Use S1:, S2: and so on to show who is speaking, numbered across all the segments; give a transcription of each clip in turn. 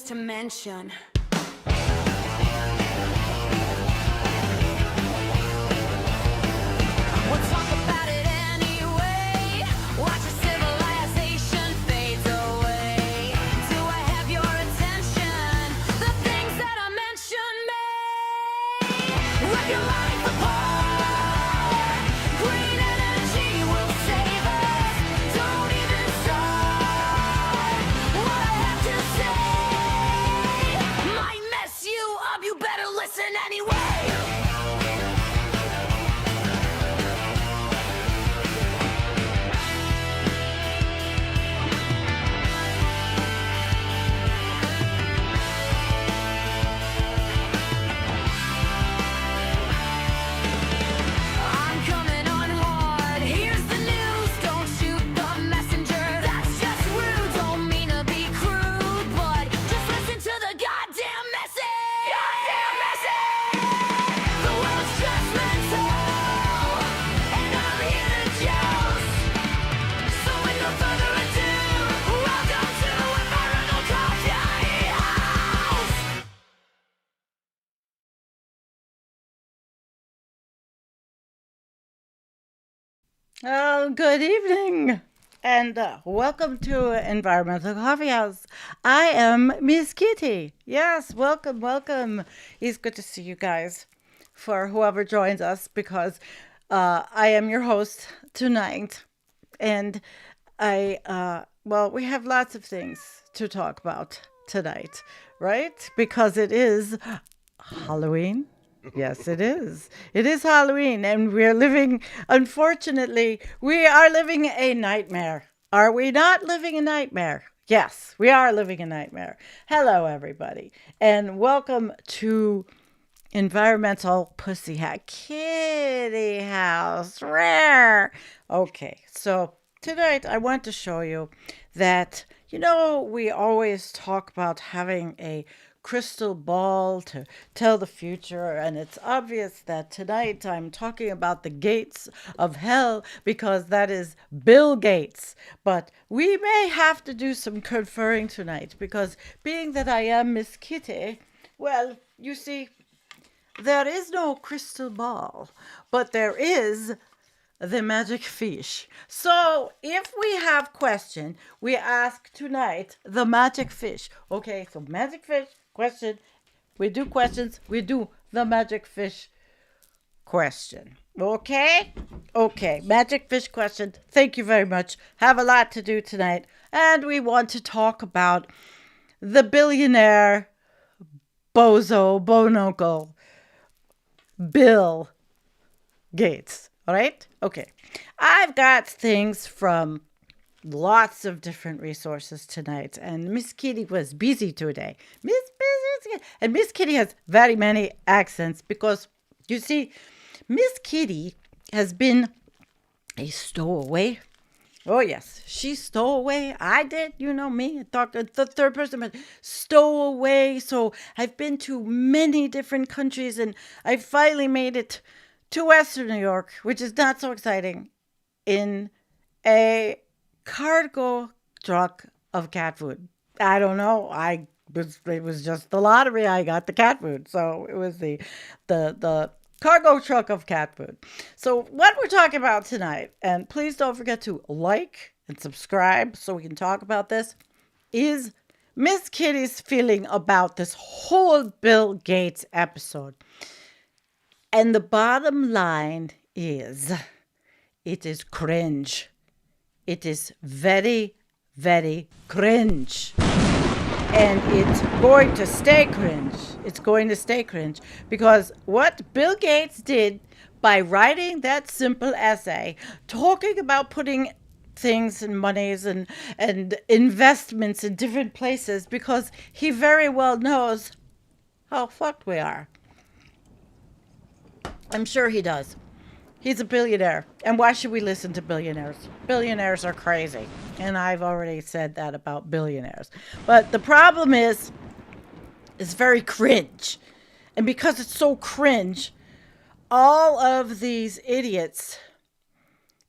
S1: to mention. We'll talk about it anyway. Watch as civilization fades away. Do I have your attention? The things that I mentioned may rip your life apart. Green energy will save us. Don't even start. What I have to say might mess you up. You better listen anyway. I'm coming on hard. Here's the news. Don't shoot the messenger. That's just rude. Don't mean to be crude, but just listen to the goddamn message. Goddamn message. The world's judgmental, and I'm here to joust. So with no further ado, welcome to Environmental Coffee House.
S2: Oh, good evening, and welcome to Environmental Coffee House. I am Miss Kitty. Yes, welcome, welcome. It's good to see you guys for whoever joins us because I am your host tonight, and we have lots of things to talk about tonight, right? Because it is Halloween. Yes, it is. It is Halloween, and unfortunately, we are living a nightmare. Are we not living a nightmare? Yes, we are living a nightmare. Hello, everybody, and welcome to Environmental Pussy Hat Kitty House. Rare. Okay, so tonight I want to show you that, we always talk about having a crystal ball to tell the future, and it's obvious that tonight I'm talking about the gates of hell because that is Bill Gates. But we may have to do some conferring tonight because being that I am Miss Kitty, well, you see, there is no crystal ball, but there is the magic fish. So if we have question, we ask tonight the magic fish. Okay, so magic fish question. We do questions. We do the magic fish question. Okay? Okay, magic fish question. Thank you very much. Have a lot to do tonight. And we want to talk about the billionaire bonuncle Bill Gates. All right? Okay. I've got things from lots of different resources tonight, and Miss Kitty was busy today. Miss Kitty has very many accents because, you see, Miss Kitty has been a stowaway. Oh, yes, she stole away. I did, me, talking the third person, but stowaway. So I've been to many different countries, and I finally made it to Western New York, which is not so exciting, in a cargo truck of cat food. I don't know. It was just the lottery. I got the cat food, so it was the cargo truck of cat food. So what we're talking about tonight, and please don't forget to like and subscribe so we can talk about this, is Miss Kitty's feeling about this whole Bill Gates episode. And the bottom line is, it is cringe. It is very, very cringe. And it's going to stay cringe. It's going to stay cringe. Because what Bill Gates did by writing that simple essay, talking about putting things and monies and investments in different places, because he very well knows how fucked we are. I'm sure he does. He's a billionaire. And why should we listen to billionaires? Billionaires are crazy. And I've already said that about billionaires. But the problem is, it's very cringe. And because it's so cringe, all of these idiots,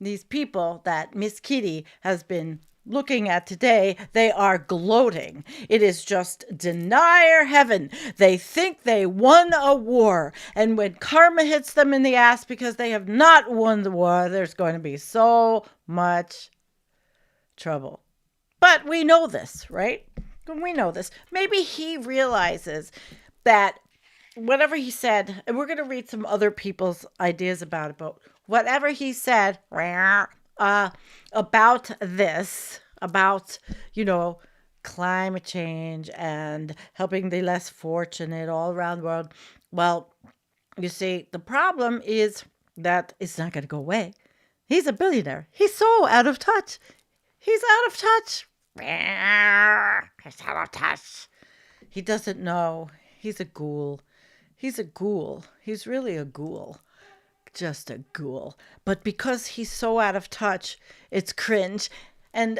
S2: these people that Miss Kitty has been looking at today, they are gloating. It is just denier heaven. They think they won a war. And when karma hits them in the ass because they have not won the war, there's going to be so much trouble. But we know this, right? We know this. Maybe he realizes that whatever he said, and we're going to read some other people's ideas about it, but whatever he said about this, about, climate change and helping the less fortunate all around the world. Well, you see, the problem is that it's not going to go away. He's a billionaire. He's so out of touch. He's out of touch. He's out of touch. He doesn't know. He's a ghoul. He's a ghoul. He's really a ghoul. Just a ghoul. But because he's so out of touch, it's cringe. And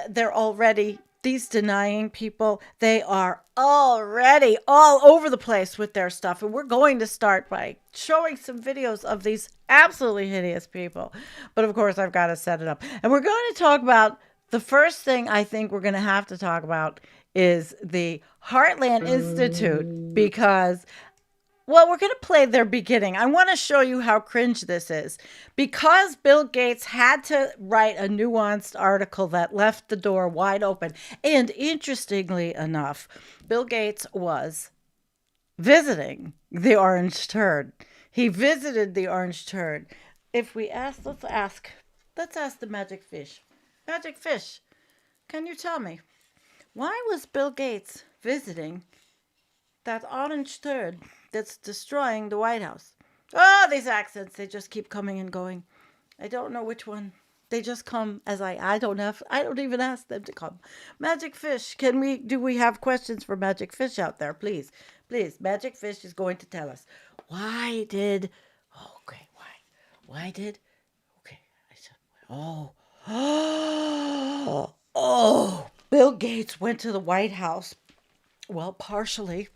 S2: these denying people, they are already all over the place with their stuff. And we're going to start by showing some videos of these absolutely hideous people. But of course, I've got to set it up. And we're going to talk about the first thing I think we're going to have to talk about is the Heartland Institute, because, well, we're going to play their beginning. I want to show you how cringe this is. Because Bill Gates had to write a nuanced article that left the door wide open. And interestingly enough, Bill Gates was visiting the orange turd. He visited the orange turd. If we ask, let's ask the magic fish. Magic fish, can you tell me, why was Bill Gates visiting that orange turd that's destroying the White House? Oh, these accents, they just keep coming and going. I don't know which one. They just come as I don't even ask them to come. Magic Fish, do we have questions for Magic Fish out there? Please, Magic Fish is going to tell us. Why did Bill Gates went to the White House. Well, partially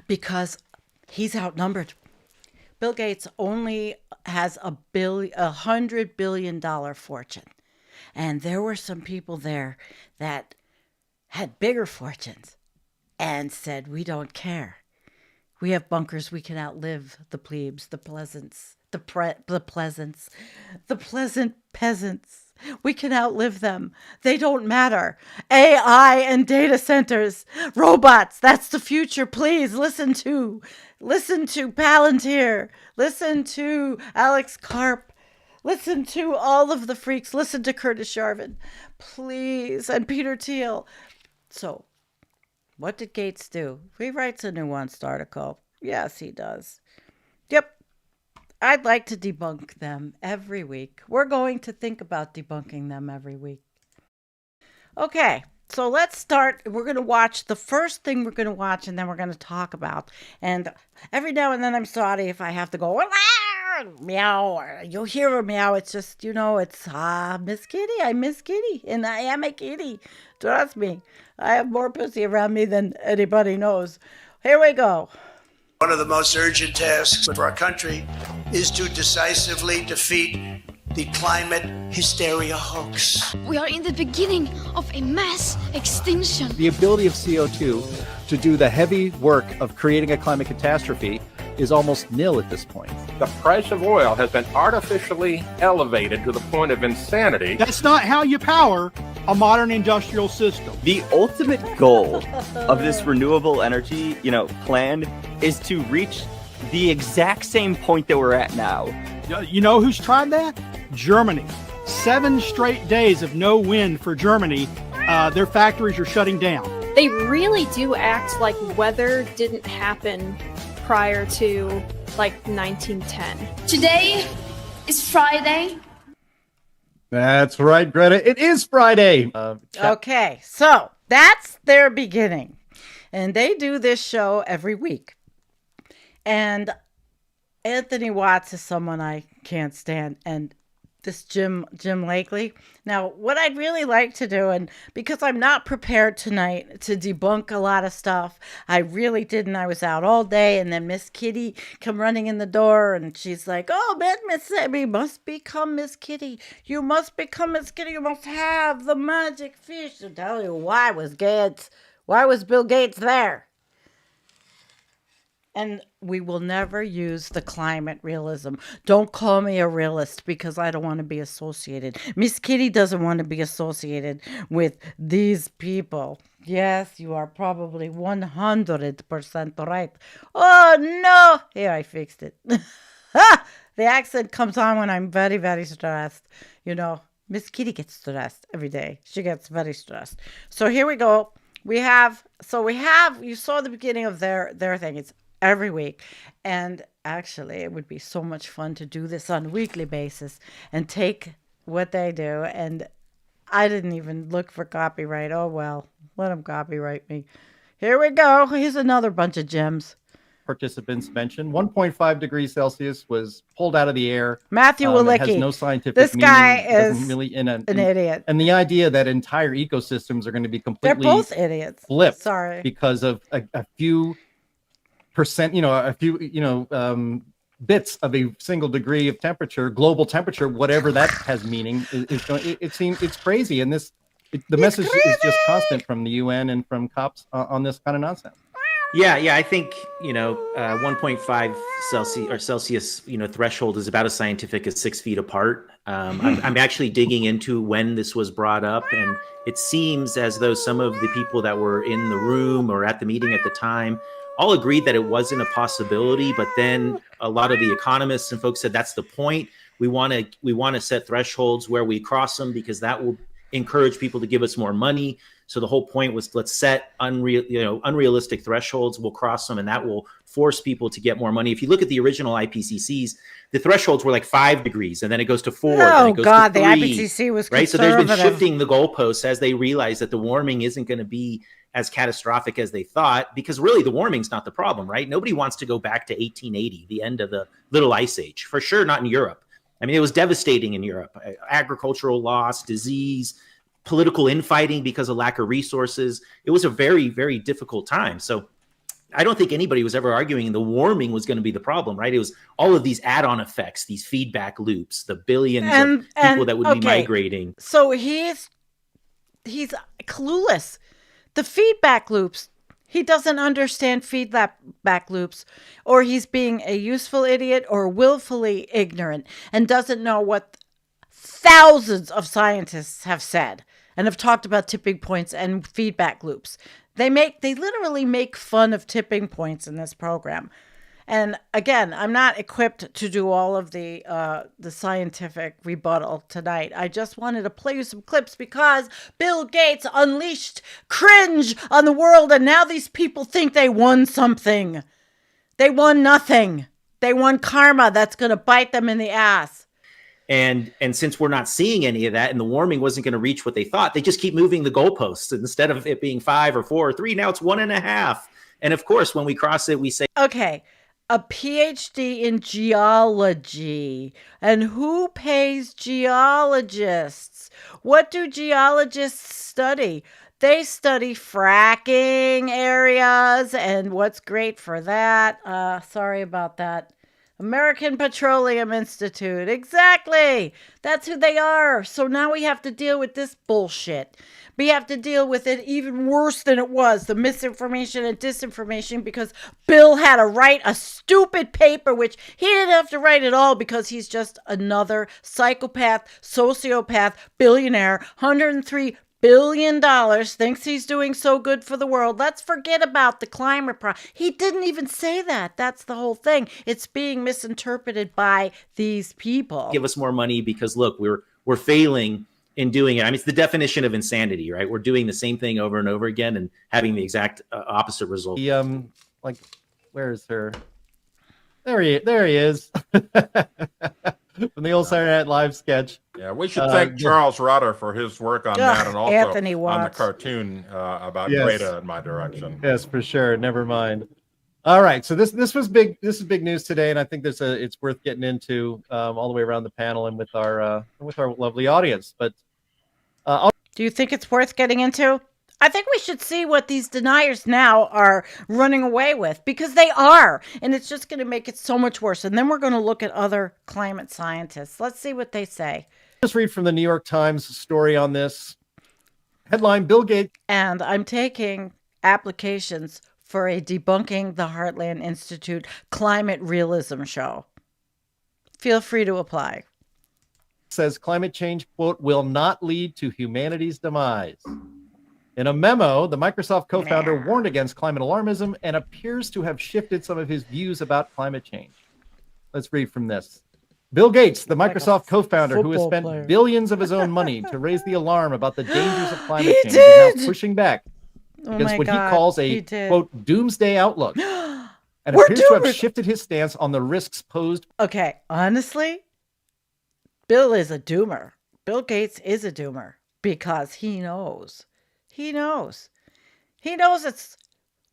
S2: because he's outnumbered. Bill Gates only has $100 billion fortune. And there were some people there that had bigger fortunes and said, we don't care. We have bunkers. We can outlive the plebes, the pleasants, the pleasant peasants. We can outlive them. They don't matter. AI and data centers, robots, that's the future. Please listen to Palantir. Listen to Alex Karp. Listen to all of the freaks. Listen to Curtis Yarvin. Please. And Peter Thiel. So, what did Gates do? He writes a nuanced article. Yes, he does. Yep. I'd like to debunk them every week. We're going to think about debunking them every week. Okay, so let's start. We're going to watch the first thing we're going to watch, and then we're going to talk about. And every now and then I'm sorry if I have to go, meow. You'll hear a meow. It's just, it's Miss Kitty. I'm Miss Kitty, and I am a kitty. Trust me. I have more pussy around me than anybody knows. Here we go.
S3: One of the most urgent tasks for our country is to decisively defeat the climate hysteria hoax.
S4: We are in the beginning of a mass extinction.
S5: The ability of CO2 to do the heavy work of creating a climate catastrophe is almost nil at this point.
S6: The price of oil has been artificially elevated to the point of insanity.
S7: That's not how you power a modern industrial system.
S8: The ultimate goal of this renewable energy, plan is to reach the exact same point that we're at now.
S7: You know who's tried that? Germany. 7 straight days of no wind for Germany. Their factories are shutting down.
S9: They really do act like weather didn't happen prior to 1910.
S4: Today is Friday.
S5: That's right, Greta. It is Friday.
S2: Okay, so that's their beginning. And they do this show every week. And Anthony Watts is someone I can't stand. And this Jim Lakely. Now, what I'd really like to do, and because I'm not prepared tonight to debunk a lot of stuff, I really didn't. I was out all day, and then Miss Kitty come running in the door, and she's like, "Oh, man, Miss Sammy must become Miss Kitty. You must become Miss Kitty. You must have the magic fish." To tell you why was Bill Gates there? And we will never use the climate realism. Don't call me a realist because I don't want to be associated. Miss Kitty doesn't want to be associated with these people. Yes, you are probably 100% right. Oh, no. Here, I fixed it. The accent comes on when I'm very, very stressed. You know, Miss Kitty gets stressed every day. She gets very stressed. So here we go. We have, you saw the beginning of their thing. It's every week. And actually, it would be so much fun to do this on a weekly basis and take what they do. And I didn't even look for copyright. Oh, well, let them copyright me. Here we go. Here's another bunch of gems.
S5: Participants mentioned 1.5 degrees Celsius was pulled out of the air.
S2: Matthew Walicki.
S5: It has no scientific
S2: this
S5: meaning.
S2: guy
S5: Doesn't
S2: is
S5: really
S2: an idiot.
S5: And the idea that entire ecosystems are going to be completely
S2: They're both idiots.
S5: flipped
S2: Sorry.
S5: because of a few percent, bits of a single degree of temperature, global temperature, whatever that has meaning, is going. It seems it's crazy, and the message is just constant from the UN and from cops on this kind of nonsense.
S10: Yeah, I think 1.5 Celsius threshold is about as scientific as 6 feet apart. I'm actually digging into when this was brought up, and it seems as though some of the people that were in the room or at the meeting at the time all agreed that it wasn't a possibility, but then a lot of the economists and folks said that's the point. We want to set thresholds where we cross them because that will encourage people to give us more money. So the whole point was, let's set unrealistic thresholds. We'll cross them, and that will force people to get more money. If you look at the original IPCCs, the thresholds were like 5 degrees, and then it goes to 4.
S2: Oh,
S10: it goes
S2: God,
S10: to 3,
S2: the IPCC was
S10: right. So there's been
S2: conservative.
S10: shifting the goalposts as they realize that the warming isn't going to be as catastrophic as they thought, because really the warming's not the problem, right? Nobody wants to go back to 1880, the end of the Little Ice Age. For sure, not in Europe. I mean, it was devastating in Europe. Agricultural loss, disease, political infighting because of lack of resources. It was a very, very difficult time. So I don't think anybody was ever arguing the warming was going to be the problem, right? It was all of these add-on effects, these feedback loops, the billions of people that would be migrating.
S2: So he's clueless. The feedback loops. He doesn't understand feedback loops, or he's being a useful idiot or willfully ignorant and doesn't know what thousands of scientists have said and have talked about tipping points and feedback loops. They literally make fun of tipping points in this program. And again, I'm not equipped to do all of the scientific rebuttal tonight. I just wanted to play you some clips because Bill Gates unleashed cringe on the world, and now these people think they won something. They won nothing. They won karma that's going to bite them in the ass.
S10: And since we're not seeing any of that, and the warming wasn't going to reach what they thought, they just keep moving the goalposts. Instead of it being 5 or 4 or 3, now it's 1.5. And of course, when we cross it, we say,
S2: okay, a PhD in geology. And who pays geologists? What do geologists study? They study fracking areas and what's great for that. Sorry about that. American Petroleum Institute. Exactly. That's who they are. So now we have to deal with this bullshit. We have to deal with it even worse than it was, the misinformation and disinformation, because Bill had to write a stupid paper, which he didn't have to write at all because he's just another psychopath, sociopath, billionaire, $103 billion, thinks he's doing so good for the world. Let's forget about the climate problem. He didn't even say that. That's the whole thing. It's being misinterpreted by these people.
S10: give us more money because, look, we're failing in doing it. I mean, it's the definition of insanity, right? We're doing the same thing over and over again and having the exact opposite result.
S5: Where is her? There he is. From the old Saturday Night Live sketch.
S6: Yeah, we should thank Charles Rutter for his work on that, and also
S2: Anthony
S6: on the
S2: Watts.
S6: cartoon about
S5: Yes.
S6: Greta in my direction.
S5: Yes, for sure. Never mind. All right, so this was big. This is big news today, and I think it's worth getting into all the way around the panel and with our lovely audience. But
S2: Do you think it's worth getting into? I think we should see what these deniers now are running away with, because they are, and it's just going to make it so much worse. And then we're going to look at other climate scientists. Let's see what they say.
S5: just read from the New York Times story on this. Headline: Bill Gates.
S2: And I'm taking applications for a Debunking the Heartland Institute climate realism show. Feel free to apply.
S5: Says climate change, quote, will not lead to humanity's demise. In a memo, the Microsoft co-founder warned against climate alarmism and appears to have shifted some of his views about climate change. Let's read from this. Bill Gates, the Microsoft co-founder who has spent billions of his own money to raise the alarm about the dangers of climate change, is now pushing back against what he calls a, quote, doomsday outlook, and appears to have shifted his stance on the risks posed.
S2: Okay, honestly, Bill is a doomer. Bill Gates is a doomer because he knows. He knows. He knows it's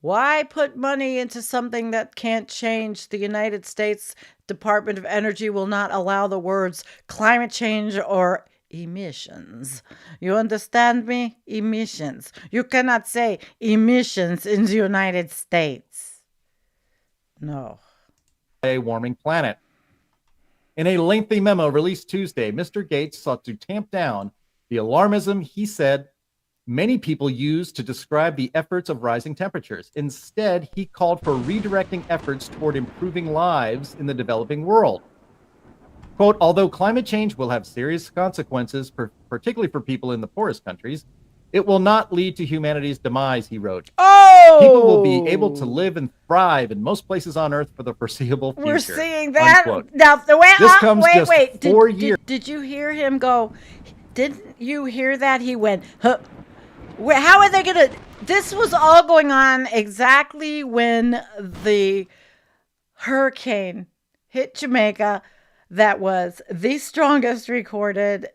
S2: why put money into something that can't change. The United States Department of Energy will not allow the words climate change or emissions. You understand me? Emissions. You cannot say emissions in the United States. No.
S5: A warming planet. In a lengthy memo released Tuesday, Mr. Gates sought to tamp down the alarmism he said many people use to describe the efforts of rising temperatures. Instead, he called for redirecting efforts toward improving lives in the developing world. Quote, although climate change will have serious consequences, particularly for people in the poorest countries, it will not lead to humanity's demise, he wrote.
S2: Oh!
S5: People will be able to live and thrive in most places on Earth for the foreseeable future.
S2: We're seeing that.
S5: Unquote.
S2: Now, the way
S5: this comes just
S2: wait.
S5: 4 years.
S2: Did you hear him go? Didn't you hear that? He went, huh. How are they going to? This was all going on exactly when the hurricane hit Jamaica. That was the strongest recorded.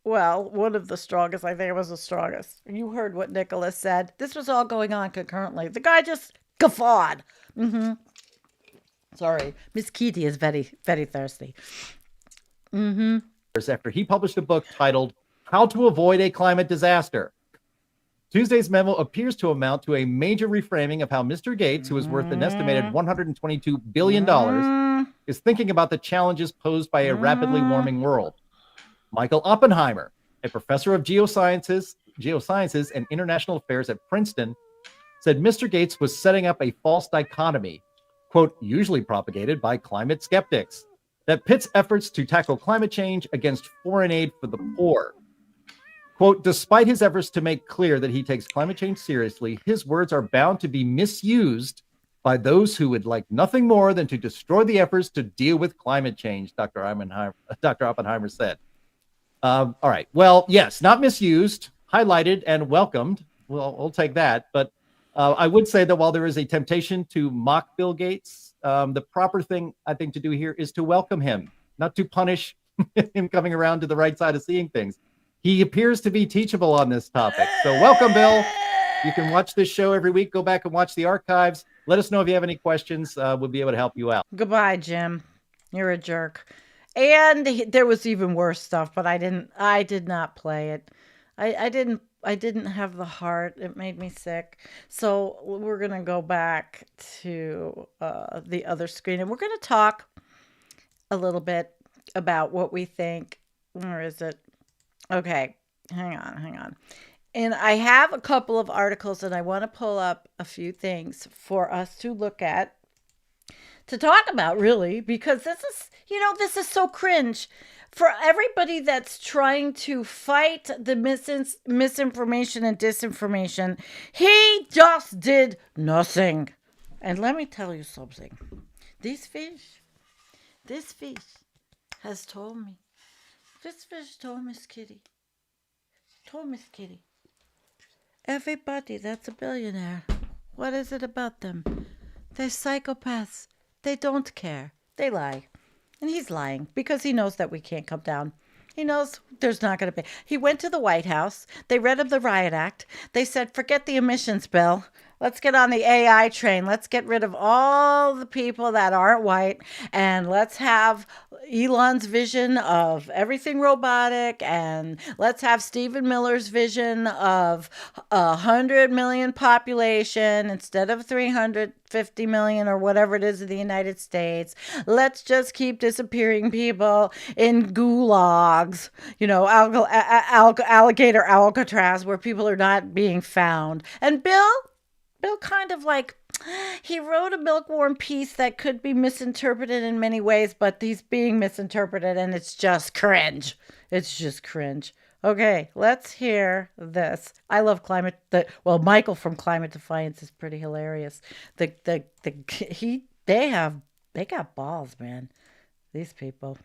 S2: Well, one of the strongest. I think it was the strongest. You heard what Nicholas said. This was all going on concurrently. The guy just guffawed. Sorry. Miss Kitty is very, very thirsty.
S5: After he published a book titled How to Avoid a Climate Disaster. Tuesday's memo appears to amount to a major reframing of how Mr. Gates, who is worth an estimated $122 billion, is thinking about the challenges posed by a rapidly warming world. Michael Oppenheimer, a professor of geosciences and international affairs at Princeton, said Mr. Gates was setting up a false dichotomy, quote, usually propagated by climate skeptics, that pits efforts to tackle climate change against foreign aid for the poor. Quote, despite his efforts to make clear that he takes climate change seriously, his words are bound to be misused by those who would like nothing more than to destroy the efforts to deal with climate change, Dr. Oppenheimer said. All right. Well, yes, not misused, highlighted and welcomed. Well, we'll take that. But I would say that while there is a temptation to mock Bill Gates, the proper thing, I think, to do here is to welcome him, not to punish him coming around to the right side of seeing things. He appears to be teachable on this topic. So welcome, Bill. You can watch this show every week. Go back and watch the archives. Let us know if you have any questions. We'll be able to help you out.
S2: Goodbye, Jim. You're a jerk. And there was even worse stuff, but I did not play it. I didn't have the heart. It made me sick. So we're going to go back to the other screen, and we're going to talk a little bit about what we think. Where is it? Okay, hang on. And I have a couple of articles, and I want to pull up a few things for us to look at, to talk about, really, because this is so cringe. For everybody that's trying to fight the misinformation and disinformation, he just did nothing. And let me tell you something. This fish has told me. This fish told Miss Kitty. Everybody that's a billionaire, what is it about them? They're psychopaths. They don't care. They lie. And he's lying because he knows that we can't come down. He knows there's not going to be. He went to the White House. They read him the Riot Act. They said, forget the emissions bill. Let's get on the AI train. Let's get rid of all the people that aren't white, and let's have Elon's vision of everything robotic, and let's have Stephen Miller's vision of 100 million population instead of 350 million or whatever it is in the United States. Let's just keep disappearing people in gulags, you know, alligator Alcatraz, where people are not being found. And Bill kind of like, he wrote a milk-warm piece that could be misinterpreted in many ways, but he's being misinterpreted, and it's just cringe. It's just cringe. Okay, let's hear this. I love Michael from Climate Defiance is pretty hilarious. They got balls, man. These people.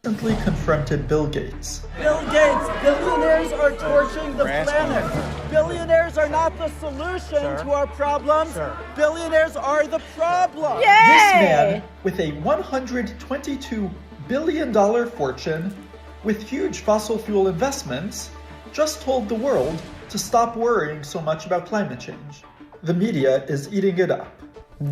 S11: Recently confronted Bill Gates.
S12: Bill Gates, billionaires are torching the planet. Billionaires are not the solution to our problems. Billionaires are the problem.
S2: Yay!
S11: This man, with a $122 billion fortune, with huge fossil fuel investments, just told the world to stop worrying so much about climate change. The media is eating it up.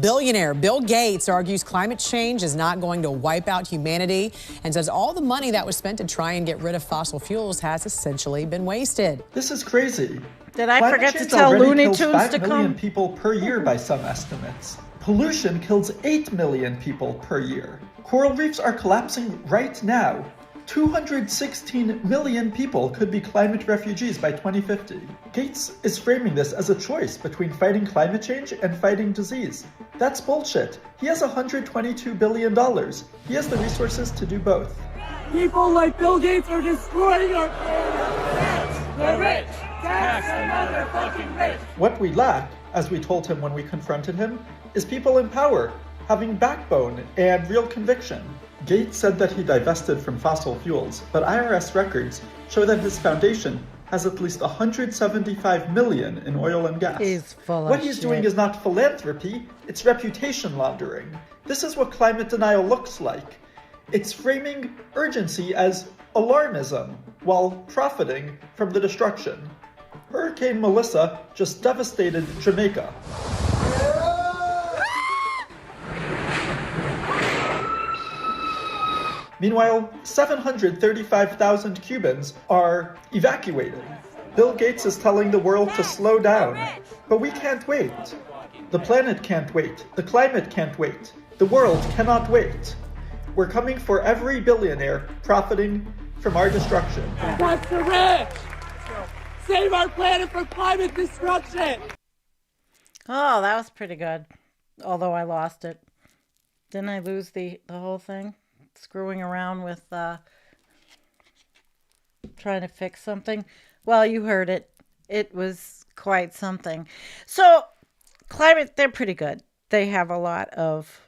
S13: Billionaire Bill Gates argues climate change is not going to wipe out humanity and says all the money that was spent to try and get rid of fossil fuels has essentially been wasted.
S11: This is crazy.
S2: Did I forget to tell Looney Tunes to come?
S11: 5 million people per year by some estimates. Pollution kills 8 million people per year. Coral reefs are collapsing right now. 216 million people could be climate refugees by 2050. Gates is framing this as a choice between fighting climate change and fighting disease. That's bullshit. He has $122 billion. He has the resources to do both.
S12: People like Bill Gates are destroying our planet. The rich tax the motherfucking rich.
S11: What we lack, as we told him when we confronted him, is people in power, having backbone and real conviction. Gates said that he divested from fossil fuels, but IRS records show that his foundation has at least $175 million in oil and gas.
S2: He's full of
S11: What he's
S2: shit.
S11: doing is not philanthropy, it's reputation laundering. This is what climate denial looks like. It's framing urgency as alarmism while profiting from the destruction. Hurricane Melissa just devastated Jamaica. Meanwhile, 735,000 Cubans are evacuating. Bill Gates is telling the world to slow down. But we can't wait. The planet can't wait. The climate can't wait. The world cannot wait. We're coming for every billionaire profiting from our destruction.
S12: That's the rich! Save our planet from climate destruction!
S2: Oh, that was pretty good. Although I lost it. Didn't I lose the whole thing? Screwing around with trying to fix something. Well, you heard it. It was quite something. So, climate, they're pretty good. They have a lot of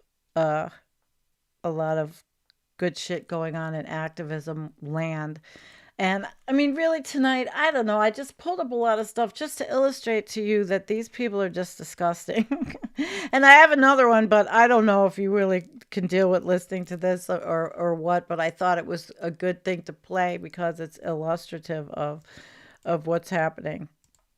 S2: good shit going on in activism land. And I mean, really tonight, I don't know. I just pulled up a lot of stuff just to illustrate to you that these people are just disgusting. And I have another one, but I don't know if you really can deal with listening to this or what. But I thought it was a good thing to play because it's illustrative of what's happening.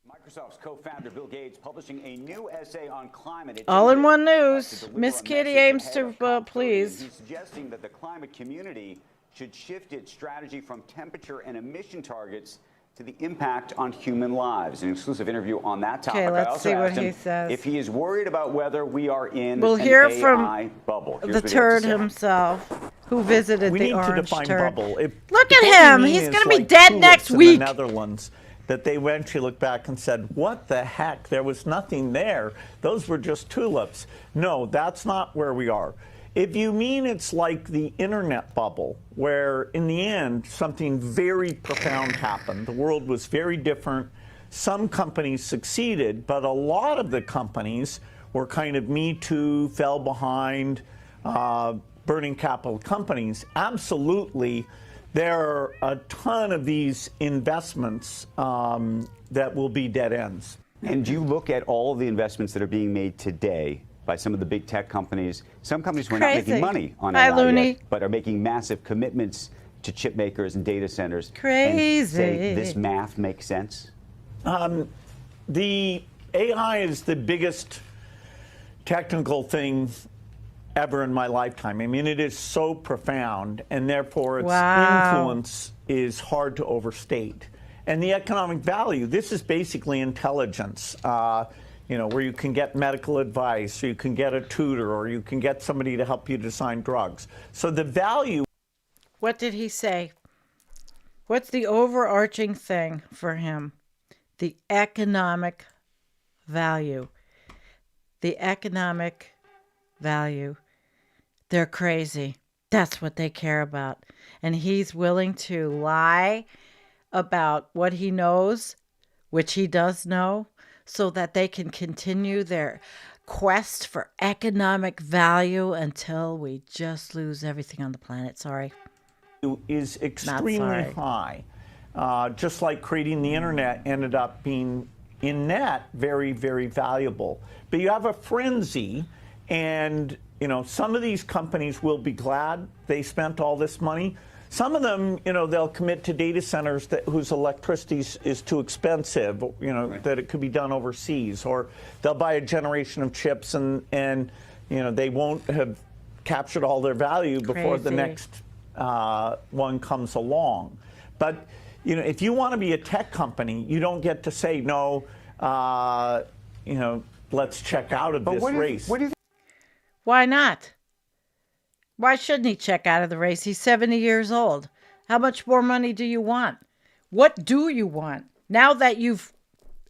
S14: Microsoft's co-founder Bill Gates publishing a new essay on climate.
S2: All in one news. Miss Kitty aims to please.
S14: He's suggesting that the climate community should shift its strategy from temperature and emission targets to the impact on human lives. An exclusive interview on that topic.
S2: Okay, let's see what he
S14: him
S2: says.
S14: If he is worried about whether we are in
S2: We'll
S14: an
S2: hear
S14: AI
S2: from
S14: bubble. Here's
S2: the
S14: what he has to
S2: turd
S14: say.
S2: himself, who visited
S15: We
S2: the
S15: need to
S2: orange
S15: define
S2: turd.
S15: bubble.
S2: Look
S15: what
S2: at
S15: we
S2: him.
S15: mean
S2: He's
S15: is
S2: going to be
S15: like
S2: dead
S15: tulips
S2: next
S15: in
S2: week.
S15: the Netherlands, that they eventually looked back and said, what the heck? There was nothing there. Those were just tulips. No, that's not where we are. If you mean it's like the internet bubble, where in the end something very profound happened, the world was very different. Some companies succeeded, but a lot of the companies were kind of Me Too, fell behind, burning capital companies. Absolutely, there are a ton of these investments that will be dead ends.
S14: And you look at all the investments that are being made today by some of the big tech companies. Some companies were not making money on
S2: Hi,
S14: AI
S2: Looney.
S14: yet, but are making massive commitments to chip makers and data centers.
S2: Crazy.
S14: And say this math makes sense?
S15: The AI is the biggest technical thing ever in my lifetime. I mean, it is so profound, and therefore its influence is hard to overstate. And the economic value, this is basically intelligence, you know, where you can get medical advice, or you can get a tutor, or you can get somebody to help you design drugs. So the value...
S2: What did he say? What's the overarching thing for him? The economic value. The economic value. They're crazy. That's what they care about. And he's willing to lie about what he knows, which he does know, so that they can continue their quest for economic value until we just lose everything on the planet. Sorry.
S15: Is extremely high. Just like creating the internet ended up being, in net, very, very valuable. But you have a frenzy, and you know, some of these companies will be glad they spent all this money. Some of them, you know, they'll commit to data centers whose electricity is too expensive, you know, that it could be done overseas, or they'll buy a generation of chips and you know, they won't have captured all their value before the next one comes along. But you know, if you want to be a tech company, you don't get to say no. You know, let's check out of this race.
S2: Why not? Why shouldn't he check out of the race? He's 70 years old. How much more money do you want? What do you want? Now that you've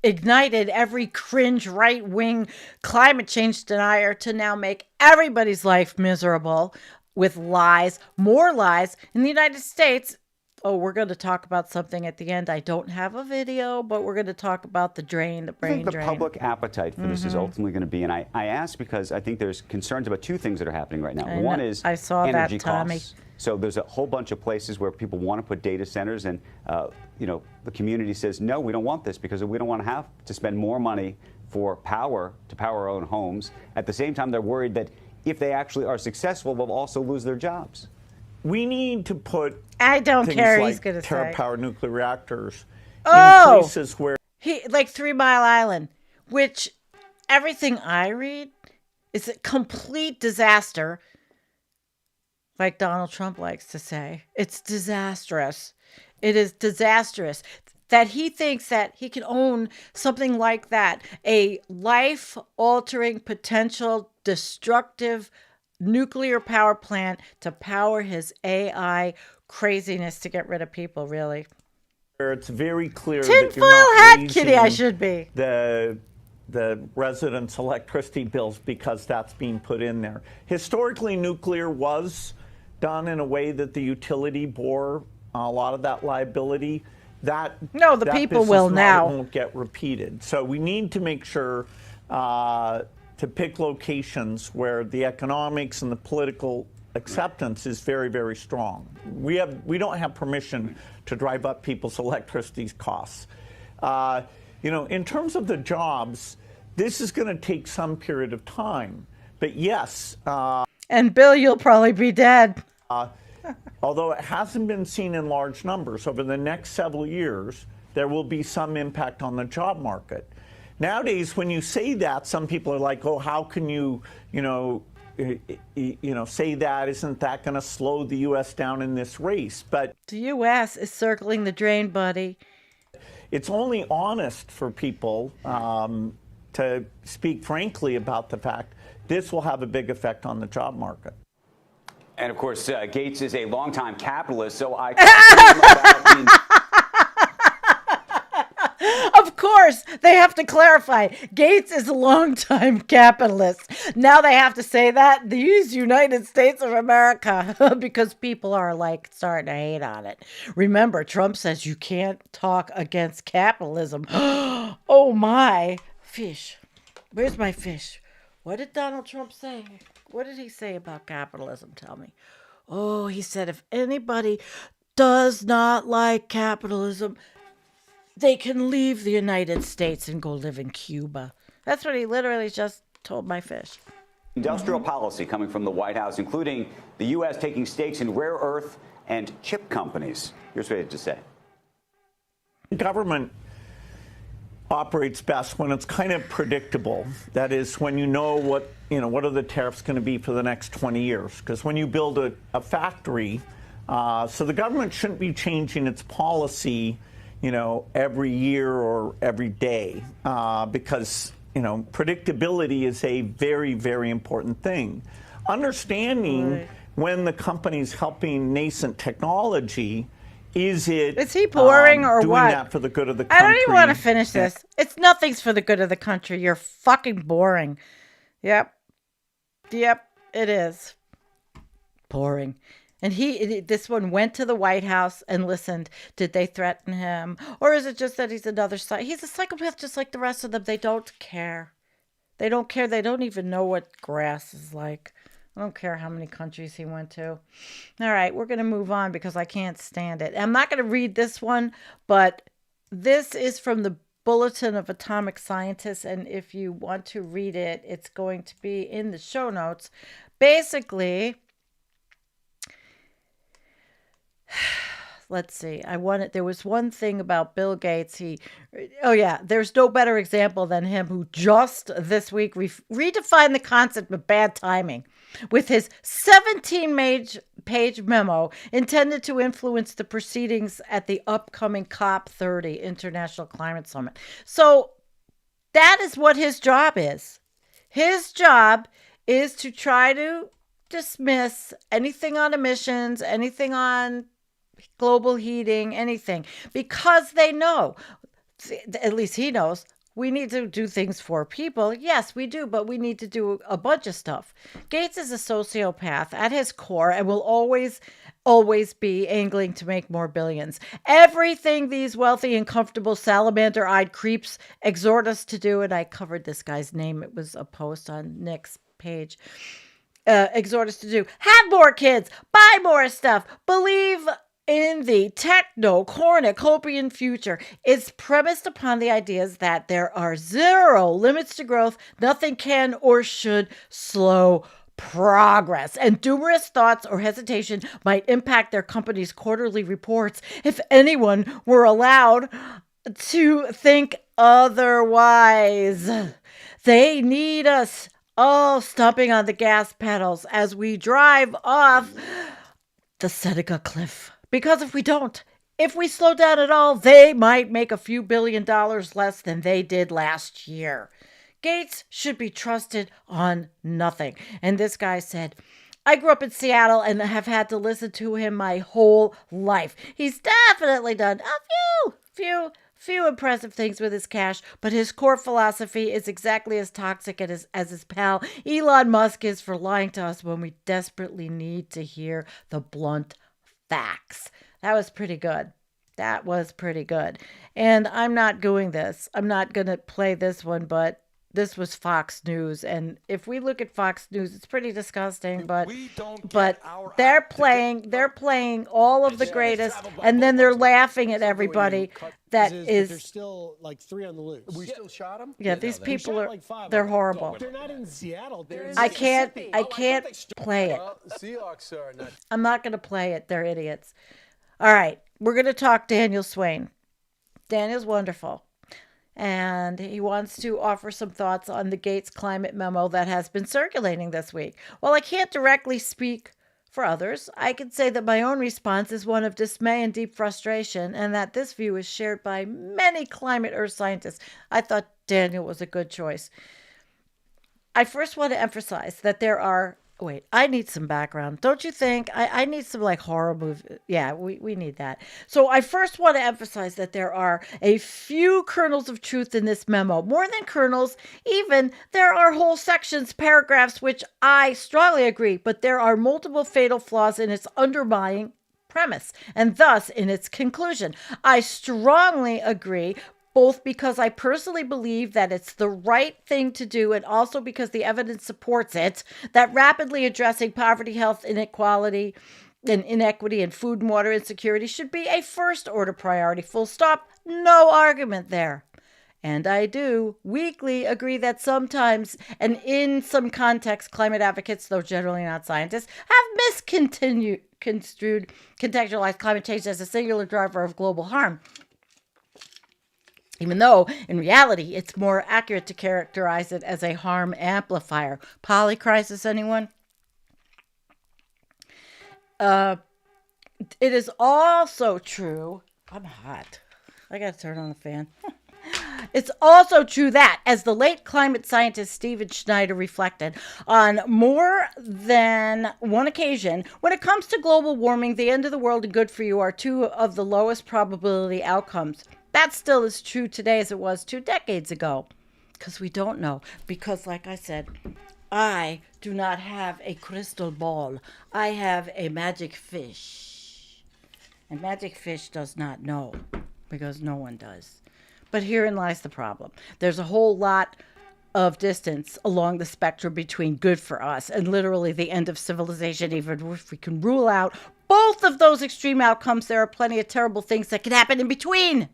S2: ignited every cringe right-wing climate change denier to now make everybody's life miserable with lies, more lies in the United States. Oh, we're going to talk about something at the end. I don't have a video, but we're going to talk about the brain drain.
S14: I think the public appetite for this is ultimately going to be, and I ask because I think there's concerns about two things that are happening right now. One is
S2: I saw
S14: energy
S2: that, Tommy.
S14: costs. So there's a whole bunch of places where people want to put data centers, and you know, the community says, no, we don't want this because we don't want to have to spend more money for power to power our own homes. At the same time, they're worried that if they actually are successful, they'll also lose their jobs.
S15: We need to put
S2: I don't
S15: things
S2: care.
S15: like
S2: He's going to say
S15: terra-powered nuclear reactors in places where
S2: like 3 Mile Island, which everything I read is a complete disaster. Like Donald Trump likes to say, it's disastrous. It is disastrous that he thinks that he can own something like that, a life-altering, potential, destructive nuclear power plant to power his AI craziness to get rid of people, really.
S15: where it's very clear that
S2: Tinfoil
S15: you're not
S2: hat
S15: raising
S2: kitty, I should be.
S15: the residents' electricity bills because that's being put in there. Historically, nuclear was done in a way that the utility bore a lot of that liability. That
S2: people will now.
S15: Won't get repeated. So we need to make sure to pick locations where the economics and the political acceptance is very, very strong. We don't have permission to drive up people's electricity costs. You know, in terms of the jobs, this is going to take some period of time. But yes.
S2: And Bill, you'll probably be dead.
S15: Although it hasn't been seen in large numbers, over the next several years, there will be some impact on the job market. Nowadays, when you say that, some people are like, "Oh, how can you say that? Isn't that going to slow the U.S. down in this race?" But
S2: the U.S. is circling the drain, buddy.
S15: It's only honest for people to speak frankly about the fact this will have a big effect on the job market.
S14: And of course, Gates is a longtime capitalist, so I talked to him about
S2: Of course, they have to clarify. Gates is a longtime capitalist. Now they have to say that these United States of America, because people are like starting to hate on it. Remember, Trump says you can't talk against capitalism. Oh my fish. Where's my fish? What did Donald Trump say? What did he say about capitalism? Tell me. Oh, he said if anybody does not like capitalism, they can leave the United States and go live in Cuba. That's what he literally just told my fish.
S14: industrial policy coming from the White House, including the U.S. taking stakes in rare earth and chip companies. Here's what he had to say.
S15: Government operates best when it's kind of predictable. That is, when you know what are the tariffs going to be for the next 20 years. Because when you build a factory, so the government shouldn't be changing its policy, every year or every day, because predictability is a very, very important thing. Understanding when the company's helping nascent technology. Is he boring or
S2: doing
S15: what?
S2: That
S15: for the good of the country?
S2: I don't even want to finish this. It's nothing's for the good of the country. You're fucking boring. Yep, it is boring. And this one went to the White House and listened. Did they threaten him, or is it just that he's another he's a psychopath just like the rest of them? They don't care. They don't care. They don't even know what grass is like. I don't care how many countries he went to. All right, we're going to move on because I can't stand it. I'm not going to read this one, but this is from the Bulletin of Atomic Scientists, and if you want to read it, it's going to be in the show notes. Basically, let's see. There was one thing about Bill Gates. There's no better example than him, who just this week redefined the concept of bad timing with his 17-page memo intended to influence the proceedings at the upcoming COP30 International Climate Summit. So that is what his job is. His job is to try to dismiss anything on emissions, anything on global heating, anything, because they know, at least he knows, we need to do things for people. Yes, we do, but we need to do a bunch of stuff. Gates is a sociopath at his core and will always be angling to make more billions. Everything these wealthy and comfortable salamander-eyed creeps exhort us to do, and I covered this guy's name. It was a post on Nick's page. Exhort us to do: have more kids, buy more stuff, believe in the techno-cornucopian future, is premised upon the ideas that there are zero limits to growth, nothing can or should slow progress, and numerous thoughts or hesitation might impact their company's quarterly reports if anyone were allowed to think otherwise. They need us all stomping on the gas pedals as we drive off the Seneca cliff. Because if we slow down at all, they might make a few $1 billion less than they did last year. Gates should be trusted on nothing. And this guy said, I grew up in Seattle and have had to listen to him my whole life. He's definitely done a few impressive things with his cash, but his core philosophy is exactly as toxic as his pal Elon Musk is for lying to us when we desperately need to hear the blunt facts. That was pretty good. And I'm not doing this. I'm not going to play this one, but this was Fox News. And if we look at Fox News, it's pretty disgusting, but they're playing all of the greatest, and then they're laughing at everybody that is.
S16: There's still like 3 on the loose. We still shot them?
S2: Yeah, these people are, they're horrible.
S16: They're not in Seattle. They're in
S2: I can't play it.
S16: Seahawks are not.
S2: I'm not going to play it. They're idiots. All right. We're going to talk Daniel Swain. Daniel's wonderful. And he wants to offer some thoughts on the Gates climate memo that has been circulating this week. While I can't directly speak for others, I can say that my own response is one of dismay and deep frustration, and that this view is shared by many climate earth scientists. I thought Daniel was a good choice. I first want to emphasize that there are... Wait, I need some background. Don't you think? I need some like horror movie. Yeah, we need that. So I first want to emphasize that there are a few kernels of truth in this memo. More than kernels, even there are whole sections, paragraphs, which I strongly agree, but there are multiple fatal flaws in its underlying premise, and thus in its conclusion. I strongly agree, both because I personally believe that it's the right thing to do and also because the evidence supports it, that rapidly addressing poverty, health inequality, and inequity, and food and water insecurity should be a first-order priority, full stop, no argument there. And I do weakly agree that sometimes, and in some contexts, climate advocates, though generally not scientists, have contextualized climate change as a singular driver of global harm. even though in reality it's more accurate to characterize it as a harm amplifier. Polycrisis, anyone? It is also true. I'm hot. I gotta turn on the fan. It's also true that, as the late climate scientist Stephen Schneider reflected on more than one occasion, when it comes to global warming, the end of the world and good for you are two of the lowest probability outcomes. That still is true today as it was 2 decades ago. Because we don't know. Because, like I said, I do not have a crystal ball. I have a magic fish. And magic fish does not know. Because no one does. But herein lies the problem. There's a whole lot of distance along the spectrum between good for us and literally the end of civilization. Even if we can rule out both of those extreme outcomes, there are plenty of terrible things that can happen in between.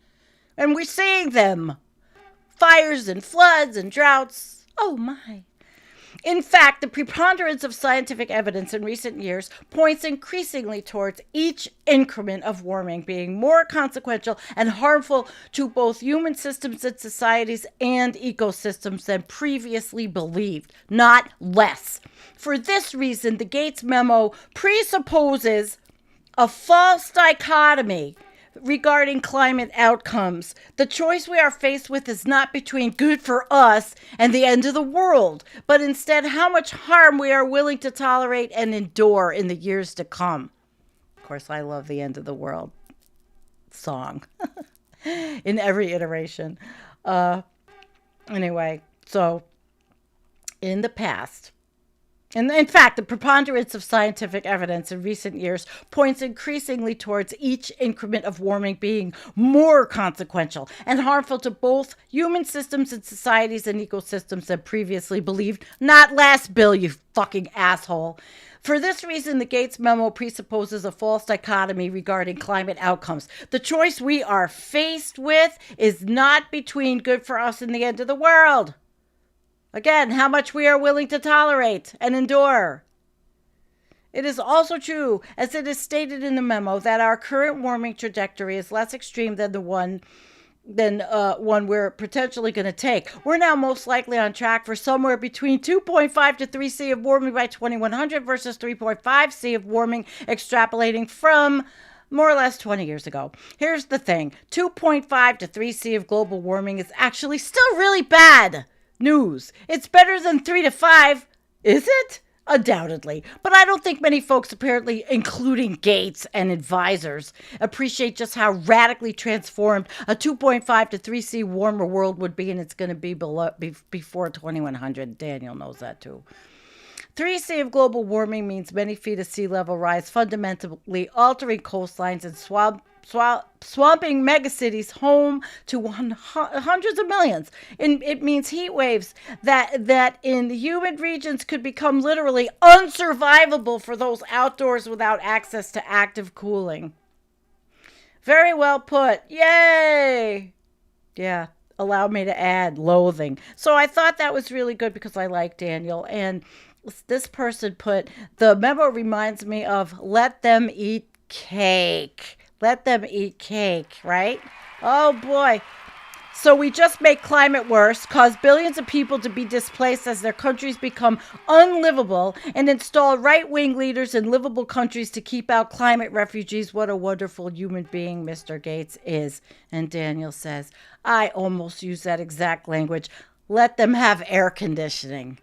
S2: And we're seeing them. Fires and floods and droughts. Oh my. In fact, the preponderance of scientific evidence in recent years points increasingly towards each increment of warming being more consequential and harmful to both human systems and societies and ecosystems than previously believed, not less. For this reason, the Gates memo presupposes a false dichotomy regarding climate outcomes. The choice we are faced with is not between good for us and the end of the world, but instead how much harm we are willing to tolerate and endure in the years to come. Of course, I love the end of the world song in every iteration. Anyway, so in the past, and in fact, the preponderance of scientific evidence in recent years points increasingly towards each increment of warming being more consequential and harmful to both human systems and societies and ecosystems than previously believed. Not less, Bill, you fucking asshole. For this reason, the Gates memo presupposes a false dichotomy regarding climate outcomes. The choice we are faced with is not between good for us and the end of the world. Again, how much we are willing to tolerate and endure. It is also true, as it is stated in the memo, that our current warming trajectory is less extreme than the one we're potentially going to take. We're now most likely on track for somewhere between 2.5 to 3 C of warming by 2100 versus 3.5 C of warming extrapolating from more or less 20 years ago. Here's the thing. 2.5 to 3 C of global warming is actually still really bad news. It's better than 3 to 5. Is it? Undoubtedly. But I don't think many folks, apparently including Gates and advisors, appreciate just how radically transformed a 2.5 to 3 C warmer world would be, and it's going to be before 2100. Daniel knows that too. 3 C of global warming means many feet of sea level rise, fundamentally altering coastlines and swamping megacities home to hundreds of millions. And it means heat waves that in humid regions could become literally unsurvivable for those outdoors without access to active cooling. Very well put. Yay! Yeah, allow me to add loathing. So I thought that was really good because I like Daniel. And this person put, the memo reminds me of let them eat cake. Let them eat cake, right? Oh boy. So we just make climate worse, cause billions of people to be displaced as their countries become unlivable, and install right-wing leaders in livable countries to keep out climate refugees. What a wonderful human being Mr. Gates is. And Daniel says, I almost use that exact language. Let them have air conditioning.